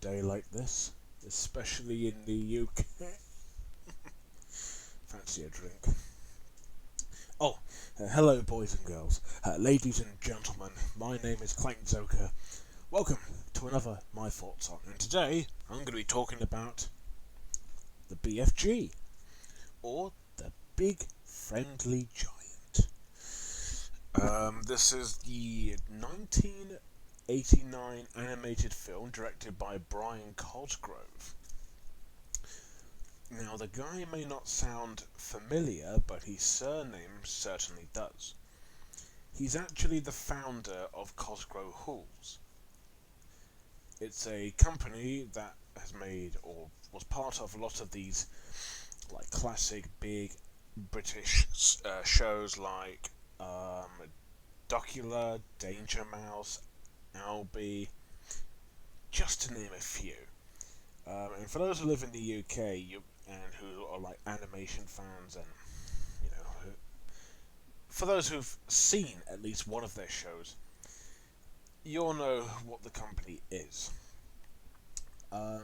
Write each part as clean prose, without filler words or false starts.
day like this, especially in the UK. Fancy a drink. Hello boys and girls, ladies and gentlemen, my name is Clayton Zoka. Welcome to another My Thoughts On, and today I'm going to be talking about the BFG, or the Big Friendly Giant. This is the 1989 animated film directed by Brian Cosgrove. Now, the guy may not sound familiar, but his surname certainly does. He's actually the founder of Cosgrove Halls. It's a company that has made, or was part of, a lot of these like classic big British shows like Docula, Danger Mouse, Albie, just to name a few. And for those who live in the UK and who are like animation fans, and for those who've seen at least one of their shows, you'll know what the company is. And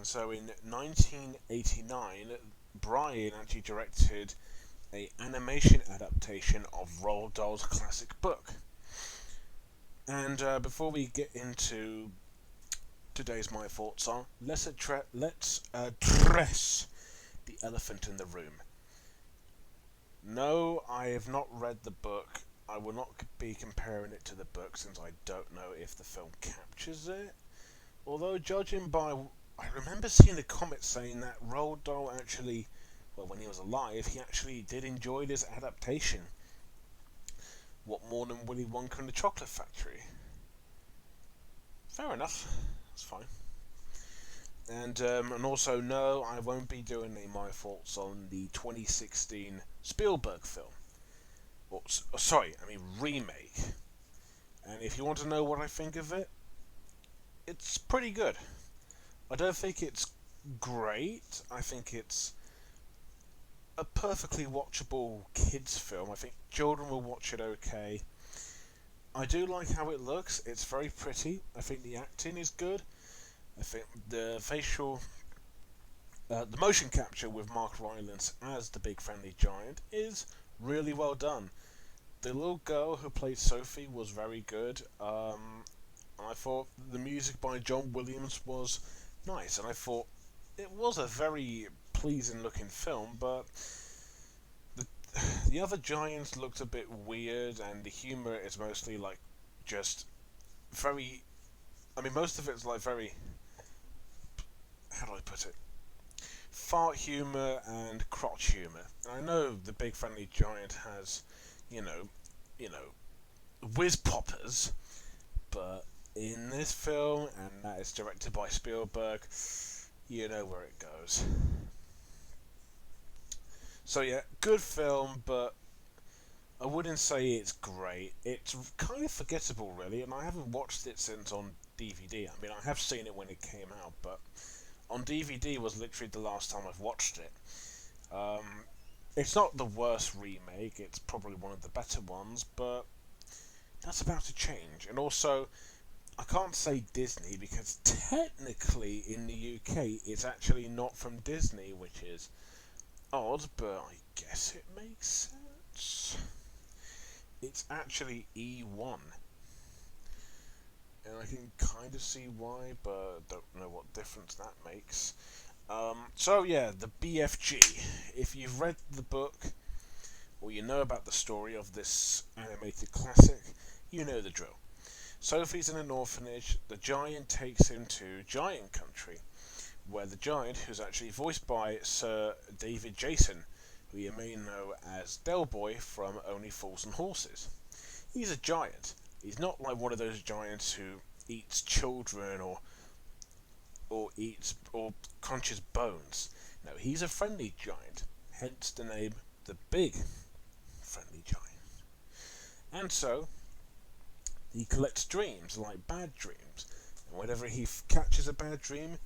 so in 1989, Brian actually directed an animation adaptation of Roald Dahl's classic book. And before we get into today's My Thoughts On, let's address the elephant in the room. No, I have not read the book. I will not be comparing it to the book since I don't know if the film captures it. Although, judging by, I remember seeing a comment saying that Roald Dahl actually, well, when he was alive, he actually did enjoy this adaptation. What more than Willy Wonka and the Chocolate Factory? Fair enough. That's fine. And also, no, I won't be doing my thoughts on the 2016 Spielberg film. Remake. And if you want to know what I think of it, it's pretty good. I don't think it's great. I think it's a perfectly watchable kids film. I think children will watch it okay. I do like how it looks. It's very pretty. I think the acting is good. I think the motion capture with Mark Rylance as the Big Friendly Giant is really well done. The little girl who played Sophie was very good. I thought the music by John Williams was nice, and I thought it was a very pleasing looking film, but the other giants looked a bit weird, and the humour is mostly like just very, most of it's like very, how do I put it, fart humour and crotch humour. And I know the Big Friendly Giant has, Whizzpoppers, but in this film, and that is directed by Spielberg, you know where it goes. So yeah, good film, but I wouldn't say it's great. It's kind of forgettable, really, and I haven't watched it since on DVD. I have seen it when it came out, but on DVD was literally the last time I've watched it. It's not the worst remake, it's probably one of the better ones, but that's about to change. And also, I can't say Disney because technically in the UK it's actually not from Disney, which is odd, but I guess it makes sense. It's actually E1. And I can kind of see why, but don't know what difference that makes. So yeah, the BFG. If you've read the book, or you know about the story of this animated classic, you know the drill. Sophie's in an orphanage. The giant takes him to Giant Country, where the giant, who's actually voiced by Sir David Jason, who you may know as Del Boy from Only Fools and Horses. He's a giant. He's not like one of those giants who eats children or crunches bones. No, he's a friendly giant, hence the name the Big Friendly Giant. And so he collects dreams, like bad dreams, and whenever he catches a bad dream,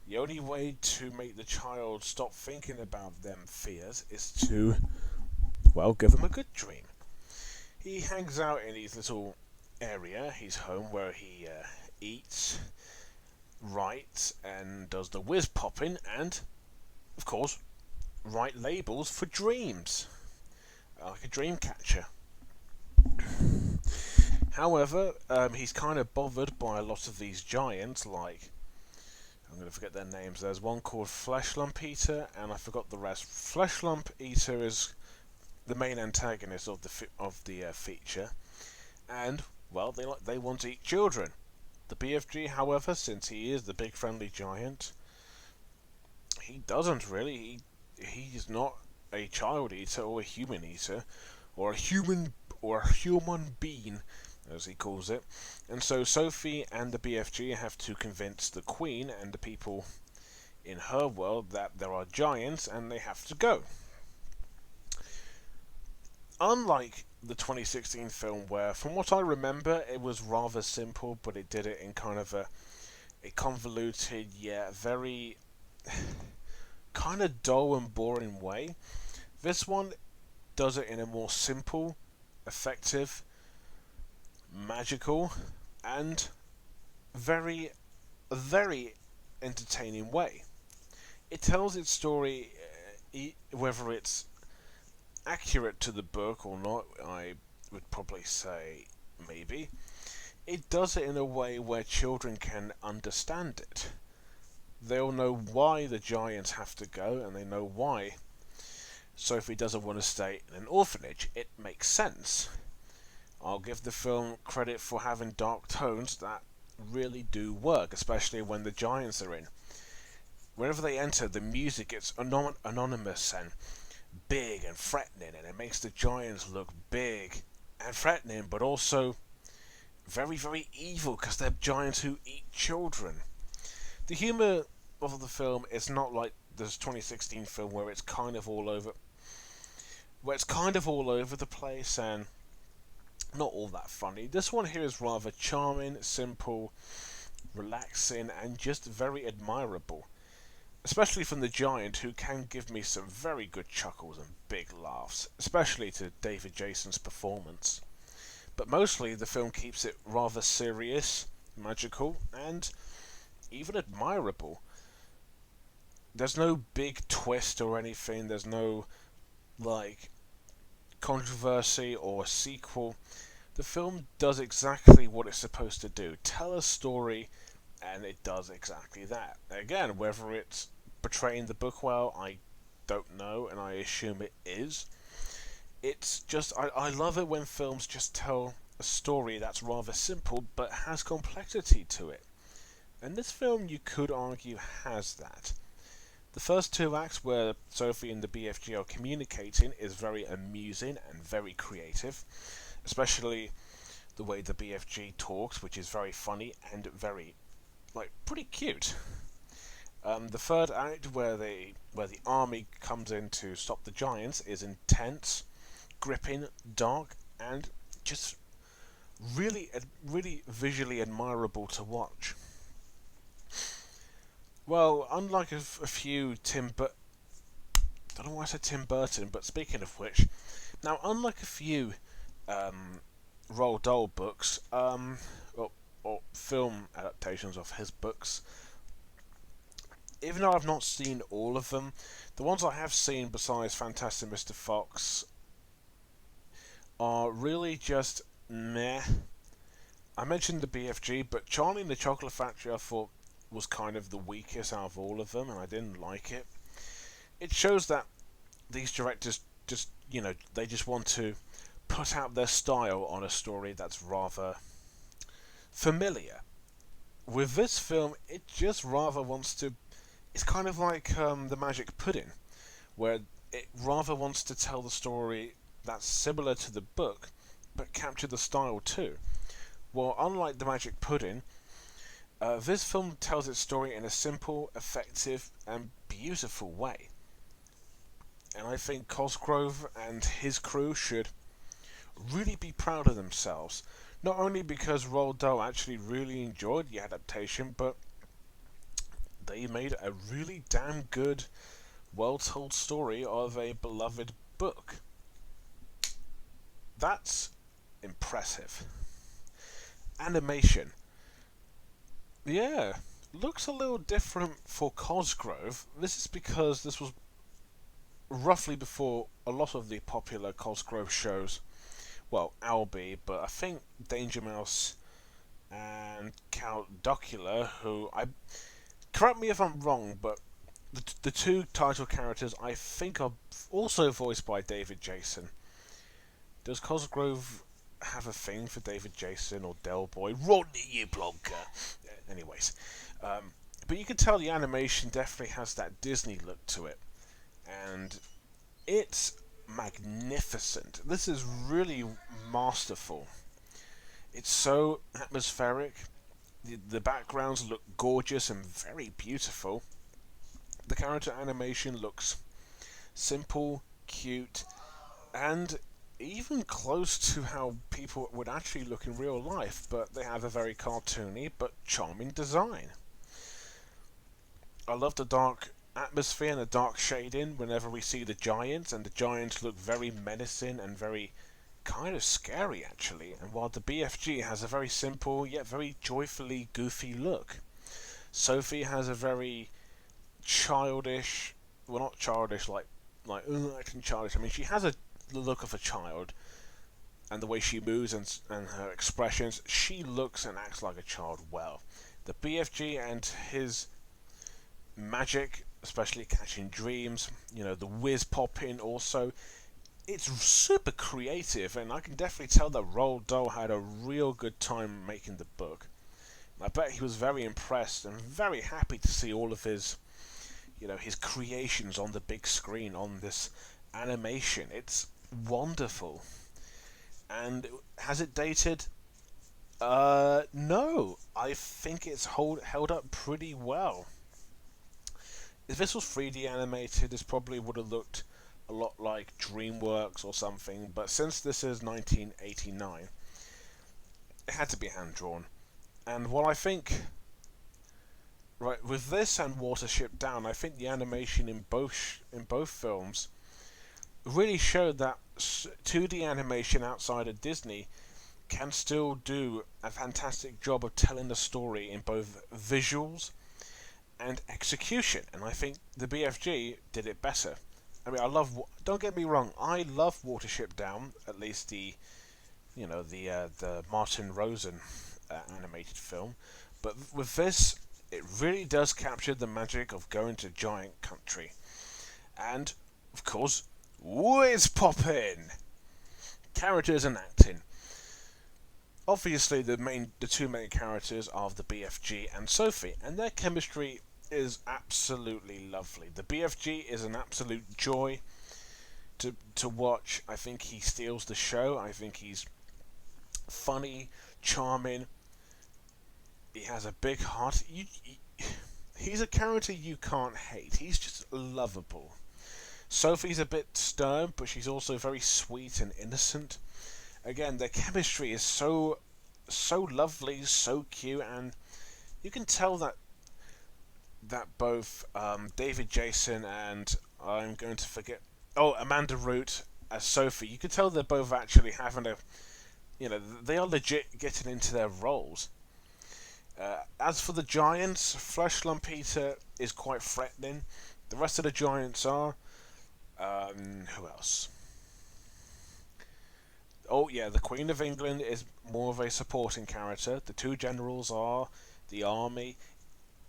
the only way to make the child stop thinking about them fears is to, well, give him a good dream. He hangs out in his little area, his home, where he eats, writes, and does the whiz popping, and, of course, write labels for dreams, like a dream catcher. However, he's kind of bothered by a lot of these giants, like, I'm going to forget their names. There's one called Flesh Lump Eater, and I forgot the rest. Flesh Lump Eater is the main antagonist of the feature, and well, they want to eat children. The BFG, however, since he is the big friendly giant, he doesn't really. He's not a child eater or a human eater, or a human being, as he calls it. And so Sophie and the BFG have to convince the Queen and the people in her world that there are giants and they have to go. Unlike the 2016 film, where, from what I remember, it was rather simple, but it did it in kind of a convoluted, yet very kind of dull and boring way. This one does it in a more simple, effective, magical, and very entertaining way. It tells its story, whether it's accurate to the book or not, I would probably say maybe. It does it in a way where children can understand it. They'll know why the giants have to go, and they know why Sophie doesn't want to stay in an orphanage. It makes sense. I'll give the film credit for having dark tones that really do work, especially when the giants are in. Whenever they enter, the music gets anonymous and big and threatening, and it makes the giants look big and threatening, but also very, very evil because they're giants who eat children. The humour of the film is not like this 2016 film where it's kind of all over the place and not all that funny. This one here is rather charming, simple, relaxing, and just very admirable. Especially from the giant, who can give me some very good chuckles and big laughs, especially to David Jason's performance. But mostly the film keeps it rather serious, magical, and even admirable. There's no big twist or anything, there's no, like, controversy or sequel. The film does exactly what it's supposed to do. Tell a story, and it does exactly that. Again, whether it's portraying the book well, I don't know, and I assume it is. It's just, I love it when films just tell a story that's rather simple, but has complexity to it. And this film, you could argue, has that. The first two acts where Sophie and the BFG are communicating is very amusing and very creative, especially the way the BFG talks, which is very funny and very, like, pretty cute. The third act, where the army comes in to stop the giants, is intense, gripping, dark, and just really visually admirable to watch. Well, unlike a few I don't know why I said Tim Burton, but speaking of which, now unlike a few Roald Dahl books, or film adaptations of his books, even though I've not seen all of them, the ones I have seen besides Fantastic Mr. Fox are really just meh. I mentioned the BFG, but Charlie and the Chocolate Factory I thought was kind of the weakest out of all of them, and I didn't like it. It shows that these directors just, they just want to put out their style on a story that's rather familiar. With this film, it just rather wants to. It's kind of like the Magic Pudding, where it rather wants to tell the story that's similar to the book, but capture the style too. Well, unlike the Magic Pudding, this film tells its story in a simple, effective, and beautiful way. And I think Cosgrove and his crew should really be proud of themselves. Not only because Roald Dahl actually really enjoyed the adaptation, but they made a really damn good, well-told story of a beloved book. That's impressive. Animation. Yeah, looks a little different for Cosgrove. This is because this was roughly before a lot of the popular Cosgrove shows. Well, Albie, but I think Danger Mouse and Count Duckula, who I correct me if I'm wrong, but the two title characters I think are also voiced by David Jason. Does Cosgrove have a thing for David Jason or Del Boy? Rodney, you blogger. Anyways, but you can tell the animation definitely has that Disney look to it, and it's magnificent. This is really masterful. It's so atmospheric. The backgrounds look gorgeous and very beautiful. The character animation looks simple, cute, and even close to how people would actually look in real life, but they have a very cartoony but charming design. I love the dark atmosphere and the dark shading whenever we see the giants, and the giants look very menacing and very kind of scary actually, and while the BFG has a very simple yet very joyfully goofy look. Sophie has a very childish, well, not childish acting childish. I mean, she has the look of a child, and the way she moves and her expressions, she looks and acts like a child well. The BFG and his magic, especially catching dreams, the Whizzpopping also, it's super creative, and I can definitely tell that Roald Dahl had a real good time making the book. I bet he was very impressed and very happy to see all of his creations on the big screen on this animation. It's wonderful. And has it dated? No. I think it's held up pretty well. If this was 3D animated, this probably would have looked a lot like DreamWorks or something, but since this is 1989, it had to be hand drawn. And while I think, right, with this and Watership Down, I think the animation in both films really showed that 2D animation outside of Disney can still do a fantastic job of telling the story in both visuals and execution, and I think the BFG did it better. I mean, don't get me wrong, I love Watership Down, at least the Martin Rosen animated film, but with this, it really does capture the magic of going to giant country, and of course, Whizzpopping! Characters and acting. Obviously, the two main characters are the BFG and Sophie, and their chemistry is absolutely lovely. The BFG is an absolute joy to watch. I think he steals the show. I think he's funny, charming. He has a big heart. He's a character you can't hate. He's just lovable. Sophie's a bit stern, but she's also very sweet and innocent. Again, their chemistry is so lovely, so cute, and you can tell that both David Jason and I'm going to forget Amanda Root as Sophie, you can tell they're both actually having they are legit getting into their roles. As for the giants, Flesh Lumpita is quite threatening. The rest of the giants are. Who else? Oh yeah, the Queen of England is more of a supporting character. The two generals are the army.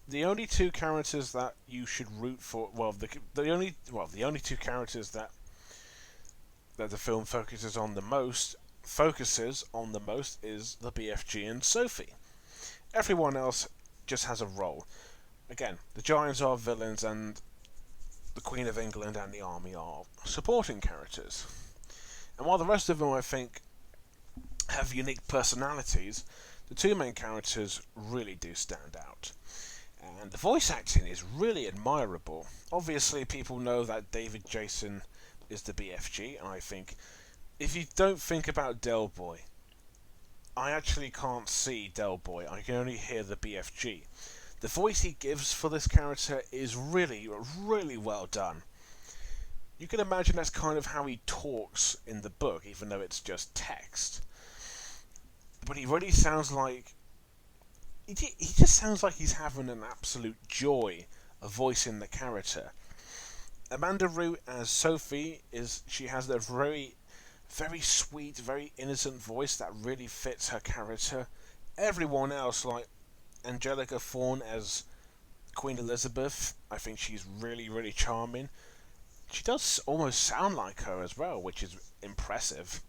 The only two characters that you should root for, the only two characters that the film focuses on the most is the BFG and Sophie. Everyone else just has a role. Again, the giants are villains, and the Queen of England and the army are supporting characters. And while the rest of them, I think, have unique personalities, the two main characters really do stand out. And the voice acting is really admirable. Obviously, people know that David Jason is the BFG, and I think if you don't think about Del Boy, I actually can't see Del Boy. I can only hear the BFG. The voice he gives for this character is really, really well done. You can imagine that's kind of how he talks in the book, even though it's just text. But he really sounds like he just sounds like he's having an absolute joy of voicing the character. Amanda Root as Sophie she has a very sweet, very innocent voice that really fits her character. Everyone else, like Angelica Thorne as Queen Elizabeth, I think she's really charming. She does almost sound like her as well, which is impressive.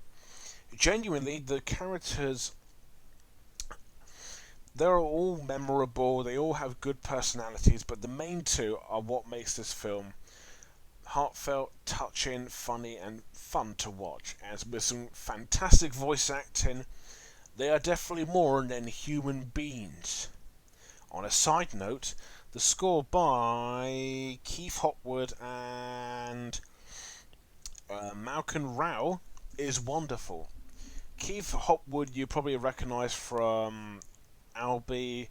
Genuinely, the characters, they're all memorable, they all have good personalities, but the main two are what makes this film heartfelt, touching, funny, and fun to watch. And with some fantastic voice acting, they are definitely more than human beings. On a side note, the score by Keith Hopwood and Malcolm Rao is wonderful. Keith Hopwood you probably recognise from Albie,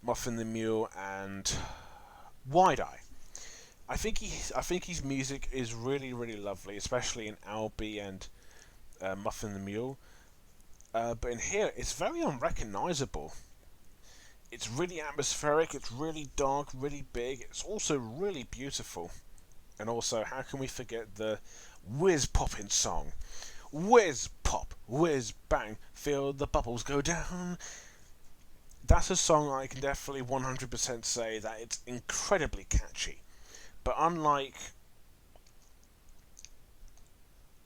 Muffin the Mule, and Wide Eye. I think his music is really lovely, especially in Albie and Muffin the Mule. But in here, it's very unrecognisable. It's really atmospheric. It's really dark, really big. It's also really beautiful. And also, how can we forget the Whizzpopping song? Whiz pop, whiz bang, feel the bubbles go down. That's a song I can definitely 100% say that it's incredibly catchy. But unlike,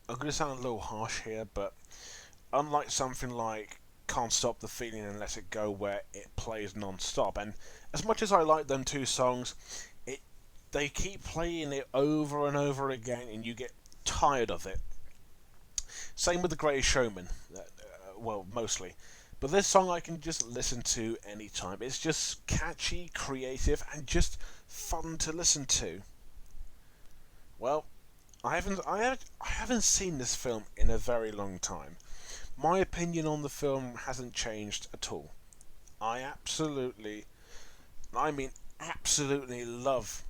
I'm going to sound a little harsh here, but unlike something like Can't Stop the Feeling and Let It Go, where it plays non-stop, and as much as I like them two songs, they keep playing it over and over again, and you get tired of it. Same with The Greatest Showman, well, mostly. But this song I can just listen to anytime. It's just catchy, creative, and just fun to listen to. Well, I haven't seen this film in a very long time. My opinion on the film hasn't changed at all. I mean absolutely love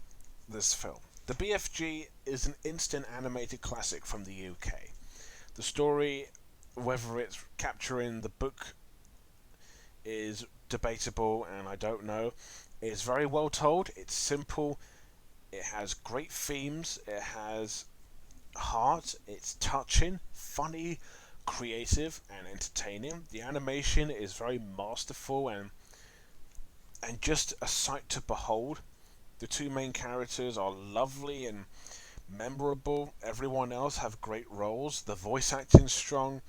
this film. The BFG is an instant animated classic from the UK. The story, whether it's capturing the book, is debatable, and I don't know. It's very well told. It's simple. It has great themes. It has heart. It's touching, funny, creative, and entertaining. The animation is very masterful and just a sight to behold. The two main characters are lovely and memorable. Everyone else have great roles. The voice acting's strong.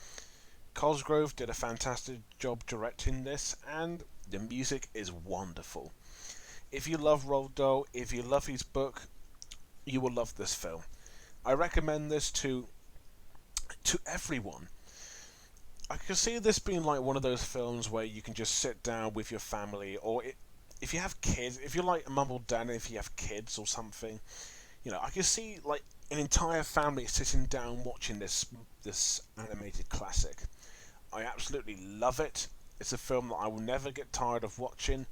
Cosgrove did a fantastic job directing this, and the music is wonderful. If you love Roald Dahl, if you love his book, you will love this film. I recommend this to everyone. I can see this being like one of those films where you can just sit down with your family, or if you have kids, if you're like a mum or dad, if you have kids or something, I can see like an entire family sitting down watching this animated classic. I absolutely love it. It's a film that I will never get tired of watching.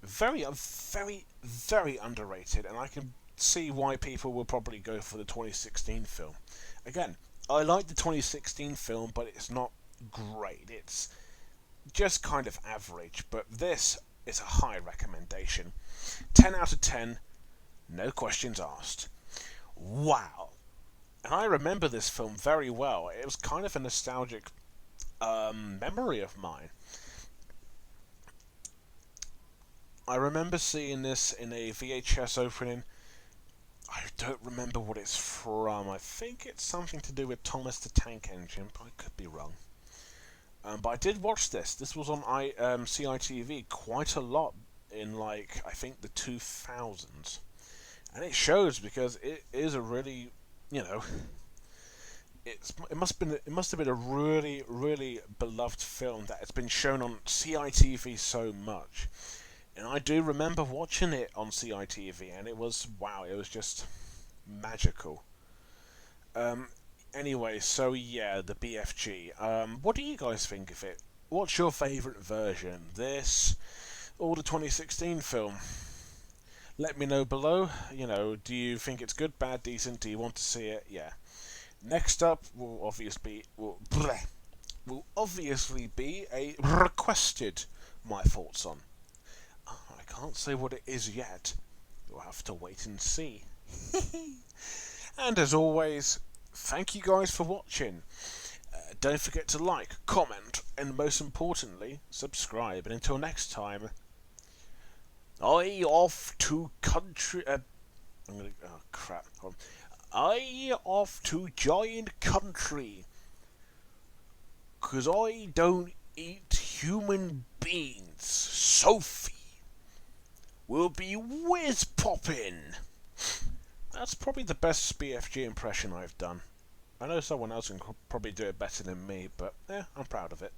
Very underrated, and I can see why people will probably go for the 2016 film. Again, I like the 2016 film, but it's not great. It's just kind of average, but this is a high recommendation. 10 out of 10, no questions asked. Wow. And I remember this film very well. It was kind of a nostalgic memory of mine. I remember seeing this in a VHS opening. I don't remember what it's from. I think it's something to do with Thomas the Tank Engine, but I could be wrong. But I did watch this. This was on CITV quite a lot in I think the 2000s. And it shows because it is a really, it must have been a really beloved film that it's been shown on CITV so much. And I do remember watching it on CITV, and it was just magical. Anyway, so yeah, the BFG. What do you guys think of it? What's your favourite version? This or the 2016 film? Let me know below. Do you think it's good, bad, decent? Do you want to see it? Yeah. Next up will obviously be a requested my thoughts on. can't say what it is yet. You'll have to wait and see. And as always, thank you guys for watching. Don't forget to like, comment, and most importantly, subscribe. And until next time, I off to country. Oh crap! Hold on. I off to giant country, 'cause I don't eat human beings. Sophie will be whiz-popping. That's probably the best BFG impression I've done. I know someone else can probably do it better than me, but yeah, I'm proud of it.